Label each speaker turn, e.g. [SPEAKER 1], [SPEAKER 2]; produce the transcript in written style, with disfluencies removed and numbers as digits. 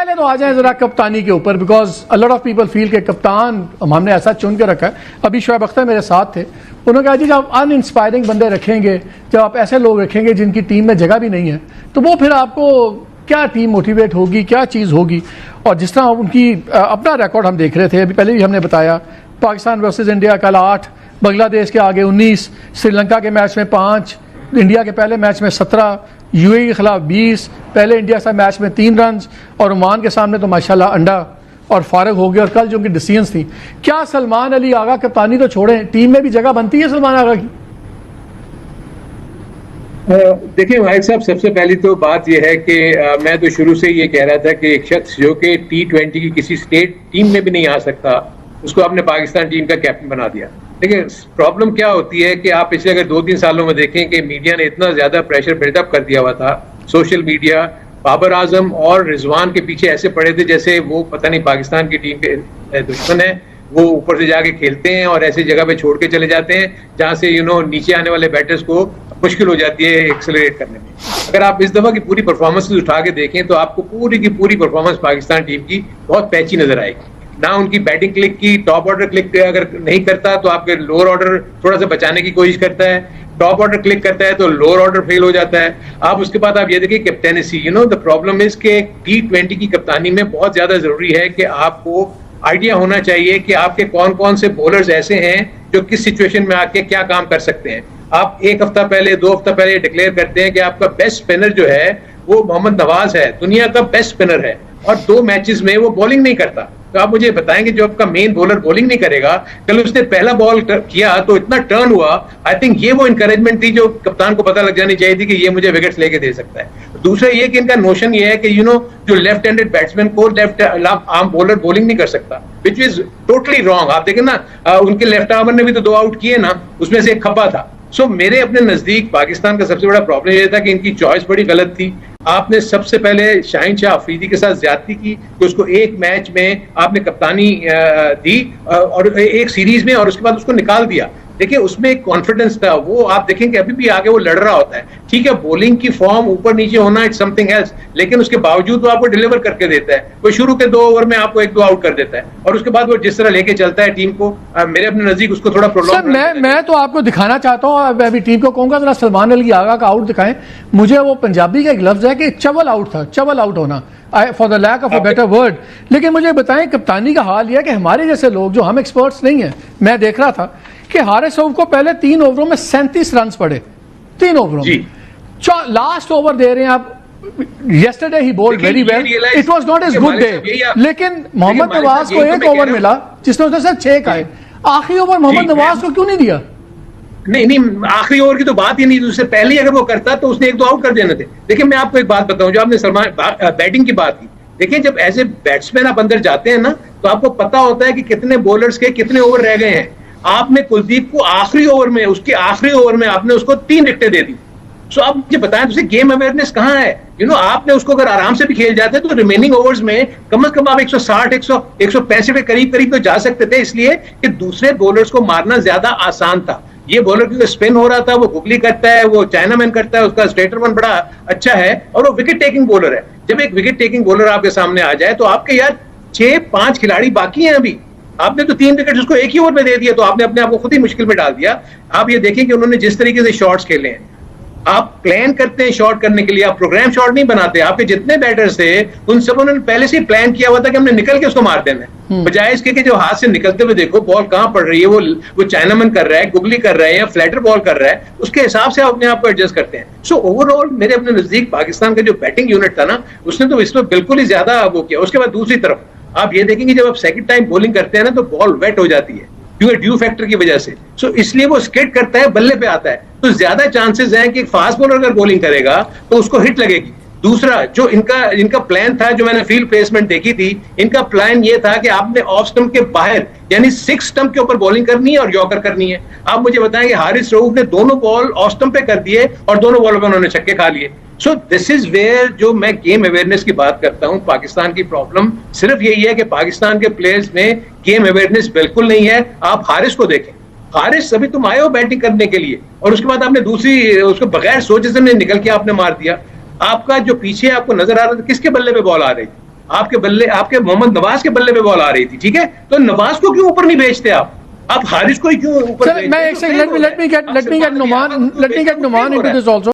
[SPEAKER 1] पहले तो आ जाए जरा कप्तानी के ऊपर, because a lot of people feel के कप्तान हमने ऐसा चुन के रखा है। अभी शोएब अख्तर मेरे साथ थे, उन्होंने कहा जी जब आप अनइंस्पायरिंग बंदे रखेंगे, जब आप ऐसे लोग रखेंगे जिनकी टीम में जगह भी नहीं है, तो वो फिर आपको क्या टीम मोटिवेट होगी, क्या चीज़ होगी। और जिस तरह उनकी अपना रिकॉर्ड हम देख रहे थे, अभी पहले भी हमने बताया, पाकिस्तान वर्सेस इंडिया कल 8, बांग्लादेश के आगे 19, श्रीलंका के मैच में 5, इंडिया के पहले मैच में 17, यूएई के खिलाफ 20, पहले इंडिया से मैच में 3 रन, और ओमान के सामने तो माशाल्लाह अंडा और फारग हो गए। और कल जो उनकी डिसीजंस थी, क्या सलमान अली आगा कप्तानी तो छोड़ें, टीम में भी जगह बनती है सलमान आगा की?
[SPEAKER 2] देखिए वाहिद साहब, सबसे पहली तो बात यह है कि मैं तो शुरू से ये कह रहा था कि एक शख्स जो कि T20 की किसी स्टेट टीम में भी नहीं आ सकता, उसको आपने पाकिस्तान टीम का कैप्टन बना दिया। देखिए प्रॉब्लम क्या होती है कि आप पिछले अगर 2-3 सालों में देखें कि मीडिया ने इतना ज्यादा प्रेशर बिल्डअप कर दिया हुआ था, सोशल मीडिया बाबर आजम और रिजवान के पीछे ऐसे पड़े थे जैसे वो पता नहीं पाकिस्तान की टीम के दुश्मन है, वो ऊपर से जाके खेलते हैं और ऐसी जगह पे छोड़ के चले जाते हैं जहां से नीचे आने वाले बैटर्स को मुश्किल हो जाती है एक्सेलरेट करने में। अगर आप इस दफा की पूरी परफॉर्मेंस उठा के देखें तो आपको पूरी की पूरी परफॉर्मेंस पाकिस्तान टीम की बहुत पैची नजर आएगी। ना उनकी बैटिंग क्लिक की, टॉप ऑर्डर क्लिक अगर नहीं करता तो आपके लोअर ऑर्डर थोड़ा सा बचाने की कोशिश करता है, टॉप ऑर्डर क्लिक करता है तो लोअर ऑर्डर फेल हो जाता है। आप उसके बाद आप ये देखिए कैप्टेनेसी, द प्रॉब्लम इज के T20 की कप्तानी में बहुत ज्यादा जरूरी है कि आपको आइडिया होना चाहिए कि आपके कौन कौन से बॉलर्स ऐसे हैं जो किस सिचुएशन में आके क्या काम कर सकते हैं। आप 1 हफ्ता पहले 2 हफ्ता पहले डिक्लेयर करते हैं कि आपका बेस्ट स्पिनर जो है वो मोहम्मद नवाज है, दुनिया का बेस्ट स्पिनर है, और 2 मैचेस में वो बॉलिंग नहीं करता। तो आप मुझे बताएंगे जो आपका मेन बॉलर बॉलिंग नहीं करेगा, कल उसने पहला बॉल किया तो इतना टर्न हुआ, आई थिंक ये वो इंकरेजमेंट थी जो कप्तान को पता लग जानी चाहिए थी कि ये मुझे विकेट्स लेके दे सकता है। दूसरा ये कि इनका नोशन ये है कि जो लेफ्ट हैंडेड बैट्समैन को लेफ्ट आर्म बॉलर बॉलिंग नहीं कर सकता, विच इज टोटली रॉन्ग। आप देखें ना, उनके लेफ्ट आर्मर ने भी तो 2 आउट किए ना, उसमें से एक खब्बा था। मेरे अपने नजदीक पाकिस्तान का सबसे बड़ा प्रॉब्लम यह था कि इनकी चॉइस बड़ी गलत थी। आपने सबसे पहले शाहीन शाह अफरीदी के साथ ज्यादती की कि उसको एक मैच में आपने कप्तानी दी और एक सीरीज में, और उसके बाद उसको निकाल दिया। देखिए उसमें एक कॉन्फिडेंस था, वो आप देखेंगे अभी भी आगे वो लड़ रहा होता है। ठीक है, बॉलिंग की फॉर्म ऊपर नीचे होना इट्स समथिंग एल्स, लेकिन उसके बावजूद वो आपको डिलीवर करके देता है। वो शुरू के 2 ओवर में आपको 1-2 आउट कर देता है, और उसके बाद वो जिस तरह लेके चलता है टीम को, मेरे अपने नजदीक उसको थोड़ा प्रोलॉन्ग।
[SPEAKER 1] मैं तो आपको दिखाना चाहता हूँ, मैं अभी टीम को कहूंगा जरा सलमान अली आगा का आउट दिखाएं मुझे। वो पंजाबी का एक लफ्ज है कि चवल आउट था, चवल आउट होना, for the lack of a better word. लेकिन मुझे बताएं कप्तानी का हाल यह है कि हमारे जैसे लोग जो हम एक्सपर्ट्स नहीं है, मैं देख रहा था कि हारिस रऊफ को पहले 3 ओवरों में 37 रन पड़े, 3 ओवरों में। लास्ट ओवर दे रहे हैं आप, yesterday he bowled very well, it was not his good day, लेकिन मोहम्मद नवाज को 1 ओवर मिला जिसमें उसने सर 6 खाए। आखिरी ओवर मोहम्मद नवाज को क्यों नहीं दिया?
[SPEAKER 2] नहीं, आखिरी ओवर की तो बात ही नहीं, उससे पहले ही अगर वो करता तो उसने 1-2 आउट कर देने थे। देखिए मैं आपको एक बात बताऊं, जो आपने सलमान बैटिंग की बात की, देखिए जब एज ए बैट्समैन आप अंदर जाते हैं ना, तो आपको पता होता है कि कितने बॉलर्स के कितने ओवर रह गए हैं। आपने कुलदीप को आखिरी ओवर में, उसके आखिरी ओवर में आपने उसको 3 विकेटें दे दी। आप मुझे बताएं, उसे गेम अवेयरनेस कहाँ है? आपने उसको अगर आराम से भी खेल जाते तो रिमेनिंग ओवर्स में कम से कम आप 160, 165 के करीब तो जा सकते थे, इसलिए कि दूसरे बॉलर्स को मारना ज्यादा आसान था। ये बॉलर क्योंकि स्पिन हो रहा था, वो गुगली करता है, वो चाइनामैन करता है, उसका स्ट्रेटर वन बड़ा अच्छा है और वो विकेट टेकिंग बॉलर है। जब एक विकेट टेकिंग बॉलर आपके सामने आ जाए तो आपके यार 6-5 खिलाड़ी बाकी हैं अभी, आपने तो 3 विकेट उसको एक ही ओवर में दे दिया, तो आपने अपने आप को खुद ही मुश्किल में डाल दिया। आप ये देखें कि उन्होंने जिस तरीके से शॉट्स खेले हैं, आप प्लान करते हैं शॉट करने के लिए, आप प्रोग्राम शॉट नहीं बनाते। आपके जितने बैटर्स थे उन सब उन्होंने पहले से ही प्लान किया हुआ था कि हमने निकल के उसको मार देना है, बजाय इसके कि जो हाथ से निकलते हुए देखो बॉल कहां पड़ रही है, वो चाइनामैन कर रहा है, गुगली कर रहा है या फ्लैटर बॉल कर रहा है, उसके हिसाब से आप अपने आप को एडजस्ट करते हैं। ओवरऑल मेरे अपने नजदीक पाकिस्तान का जो बैटिंग यूनिट था ना, उसने तो इसमें बिल्कुल ही ज्यादा वो किया। उसके बाद दूसरी तरफ आप ये देखेंगे जब आप सेकंड टाइम बॉलिंग करते हैं ना, तो बॉल वेट हो जाती है क्योंकि ड्यू फैक्टर की वजह से। इसलिए वो स्किड करता है, बल्ले पे आता है, तो ज्यादा चांसेस हैं कि फास्ट बॉलर अगर बॉलिंग करेगा तो उसको हिट लगेगी। दूसरा जो इनका प्लान था, जो मैंने फील्ड प्लेसमेंट देखी थी, इनका प्लान ये था कि आपने ऑफ स्टंप के बाहर यानी 6 स्टंप के ऊपर बॉलिंग करनी है और यॉर्कर करनी है। आप मुझे बताएं कि हारिस रऊफ ने दोनों बॉल ऑफ स्टंप पे कर दिए और दोनों बॉलों पे उन्होंने छक्के खा लिए। सो दिस इज वेयर जो मैं गेम अवेयरनेस की बात करता हूं, पाकिस्तान की प्रॉब्लम सिर्फ यही है कि पाकिस्तान के प्लेयर्स में गेम अवेयरनेस बिल्कुल नहीं है। आप हारिस को देखें, हारिस अभी तुम आए हो बैटिंग करने के लिए और उसके बाद आपने दूसरी उसको बगैर सोचे से निकल के आपने मार दिया। आपका जो पीछे आपको नजर आ रहा था, किसके बल्ले पे बॉल आ रही, आपके बल्ले, आपके मोहम्मद नवाज के बल्ले पे बॉल आ रही थी, ठीक है, तो नवाज को क्यों ऊपर नहीं भेजते आप हारिस को ही क्यों ऊपर
[SPEAKER 1] Sir, मैं एक second, let me get Numan into this also.